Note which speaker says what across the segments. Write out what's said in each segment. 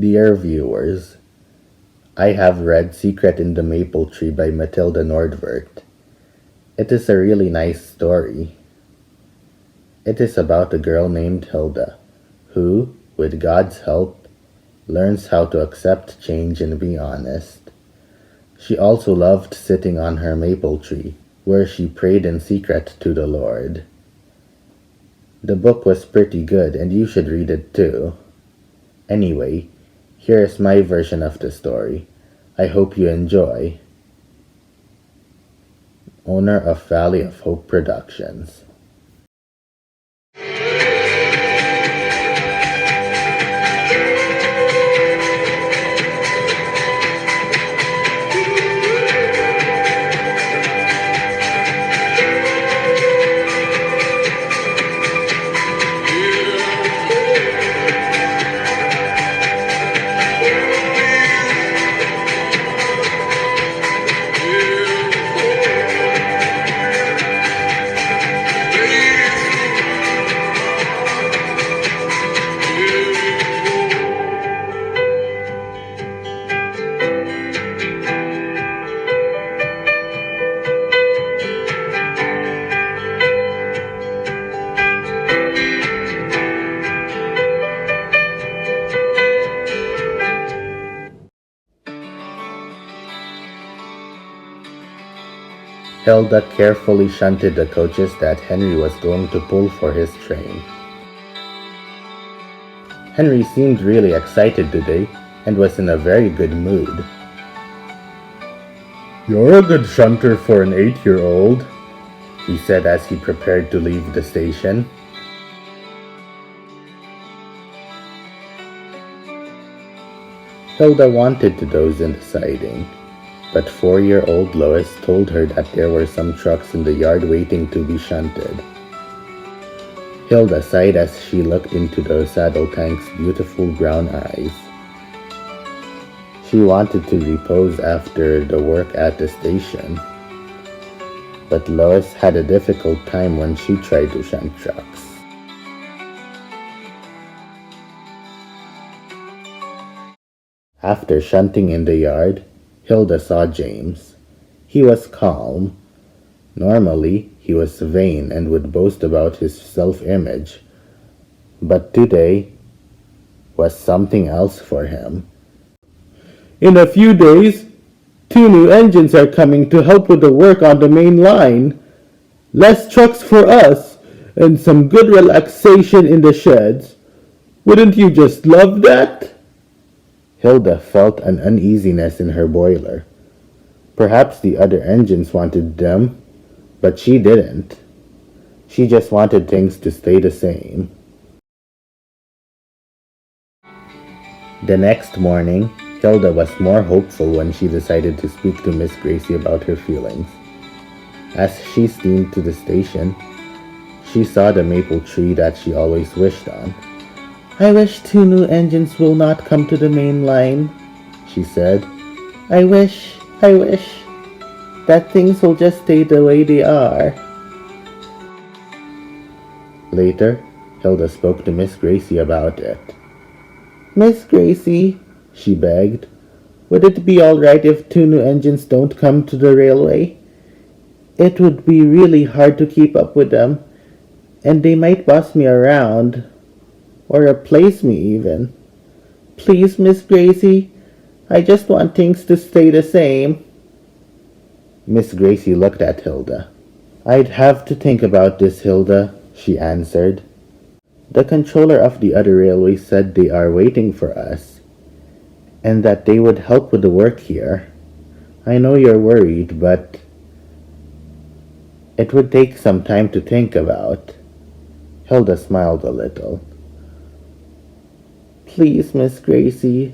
Speaker 1: Dear viewers, I have read Secret in the Maple Tree by Matilda Nordvert. It is a really nice story. It is about a girl named Hilda, who, with God's help, learns how to accept change and be honest. She also loved sitting on her maple tree, where she prayed in secret to the Lord. The book was pretty good and you should read it too. Anyway, here is my version of the story. I hope you enjoy. Owner of Valley of Hope Productions. Hilda carefully shunted the coaches that Henry was going to pull for his train. Henry seemed really excited today and was in a very good mood. "You're a good shunter for an 8-year-old, he said as he prepared to leave the station. Hilda wanted to doze in the siding, but 4-year-old Lois told her that there were some trucks in the yard waiting to be shunted. Hilda sighed as she looked into the saddle tank's beautiful brown eyes. She wanted to repose after the work at the station, but Lois had a difficult time when she tried to shunt trucks. After shunting in the yard, Hilda saw James. He was calm. Normally, he was vain and would boast about his self-image, but today was something else for him. "In a few days, 2 new engines are coming to help with the work on the main line. Less trucks for us, and some good relaxation in the sheds. Wouldn't you just love that?" Hilda felt an uneasiness in her boiler. Perhaps the other engines wanted them, but she didn't. She just wanted things to stay the same. The next morning, Hilda was more hopeful when she decided to speak to Miss Gracie about her feelings. As she steamed to the station, she saw the maple tree that she always wished on. "I wish 2 new engines will not come to the main line," she said. I wish that things will just stay the way they are." Later, Hilda spoke to Miss Gracie about it. "Miss Gracie," she begged, "would it be all right if 2 new engines don't come to the railway? It would be really hard to keep up with them, and they might boss me around. Or replace me even. Please, Miss Gracie, I just want things to stay the same." Miss Gracie looked at Hilda. "I'd have to think about this, Hilda," she answered. "The controller of the other railway said they are waiting for us, and that they would help with the work here. I know you're worried, but it would take some time to think about." Hilda smiled a little. "Please, Miss Gracie,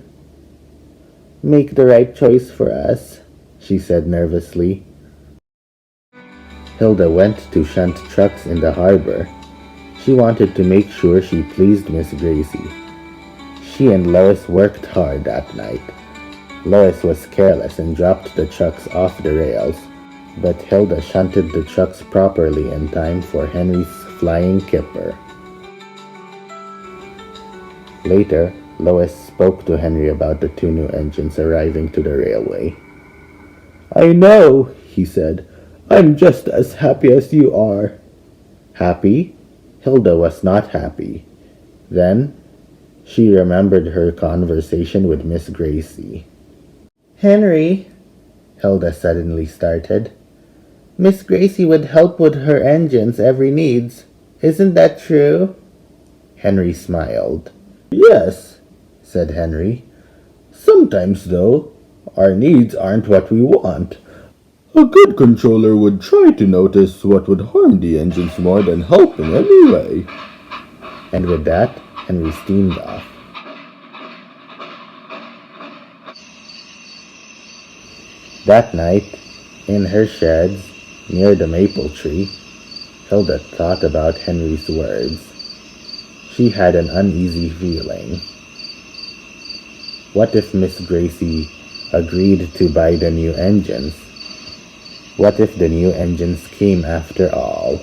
Speaker 1: make the right choice for us," she said nervously. Hilda went to shunt trucks in the harbor. She wanted to make sure she pleased Miss Gracie. She and Lois worked hard that night. Lois was careless and dropped the trucks off the rails, but Hilda shunted the trucks properly in time for Henry's flying kipper. Later, Lois spoke to Henry about the two new engines arriving to the railway. I know, he said. I'm just as happy as you are. Happy? Hilda was not happy. Then she remembered her conversation with Miss Gracie. Henry, Hilda suddenly started. Miss Gracie would help with her engines every needs. Isn't that true? Henry smiled. Yes, said Henry. Sometimes, though, our needs aren't what we want. A good controller would try to notice what would harm the engines more than help in any way. And with that, Henry steamed off. That night, in her sheds, near the maple tree, Hilda thought about Henry's words. She had an uneasy feeling. What if Miss Gracie agreed to buy the new engines? What if the new engines came after all?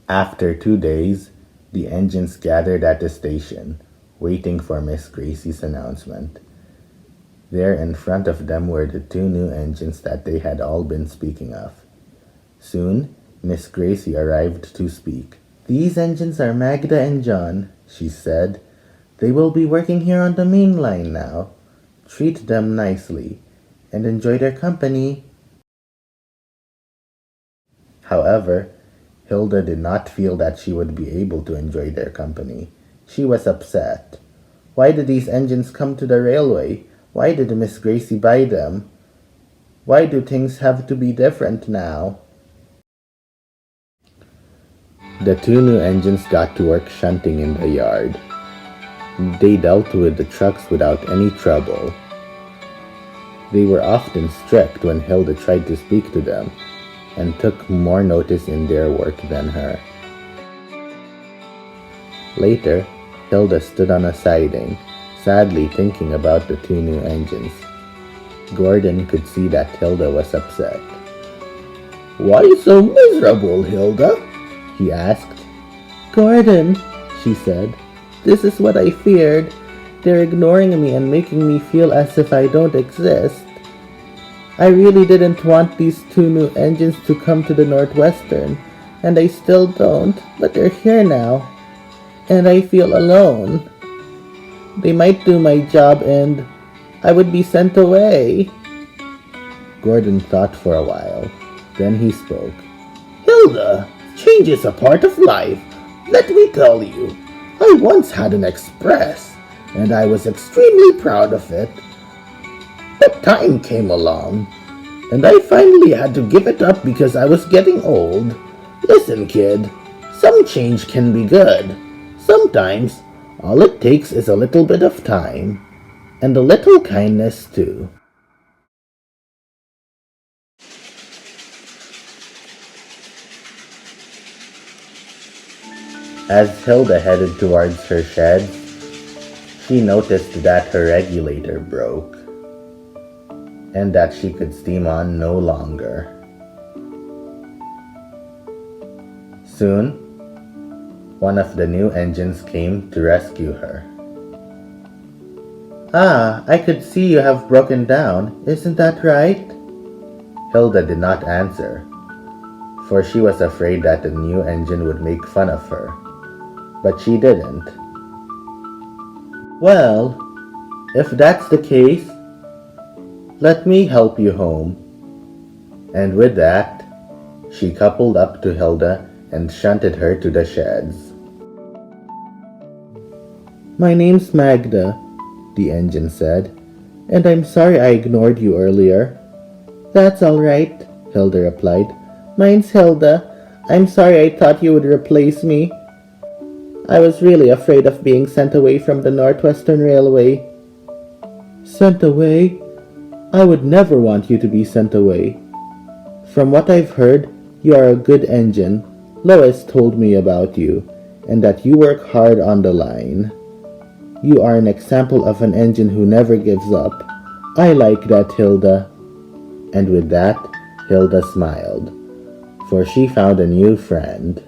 Speaker 1: After 2 days, the engines gathered at the station, waiting for Miss Gracie's announcement. There in front of them were the two new engines that they had all been speaking of. Soon, Miss Gracie arrived to speak. These engines are Magda and John, she said. They will be working here on the main line now. Treat them nicely, and enjoy their company. However, Hilda did not feel that she would be able to enjoy their company. She was upset. Why did these engines come to the railway? Why did Miss Gracie buy them? Why do things have to be different now? The two new engines got to work shunting in the yard. They dealt with the trucks without any trouble. They were often strict when Hilda tried to speak to them, and took more notice in their work than her. Later, Hilda stood on a siding, sadly thinking about the two new engines. Gordon could see that Hilda was upset. Why so miserable, Hilda? He asked. Gordon, she said, this is what I feared. They're ignoring me and making me feel as if I don't exist. I really didn't want these two new engines to come to the Northwestern, and I still don't, but they're here now, and I feel alone. They might do my job and I would be sent away. Gordon thought for a while. Then he spoke. Hilda, change is a part of life. Let me tell you, I once had an express, and I was extremely proud of it. But time came along, and I finally had to give it up because I was getting old. Listen, kid, some change can be good. Sometimes, all it takes is a little bit of time, and a little kindness too. As Hilda headed towards her shed, she noticed that her regulator broke, and that she could steam on no longer. Soon, one of the new engines came to rescue her. Ah, I could see you have broken down, isn't that right? Hilda did not answer, for she was afraid that the new engine would make fun of her. But she didn't. Well, if that's the case, let me help you home. And with that, she coupled up to Hilda and shunted her to the sheds. My name's Magda, the engine said, and I'm sorry I ignored you earlier. That's all right, Hilda replied. Mine's Hilda. I'm sorry I thought you would replace me. I was really afraid of being sent away from the Northwestern Railway. Sent away? I would never want you to be sent away. From what I've heard, you are a good engine. Lois told me about you, and that you work hard on the line. You are an example of an engine who never gives up. I like that, Hilda. And with that, Hilda smiled, for she found a new friend.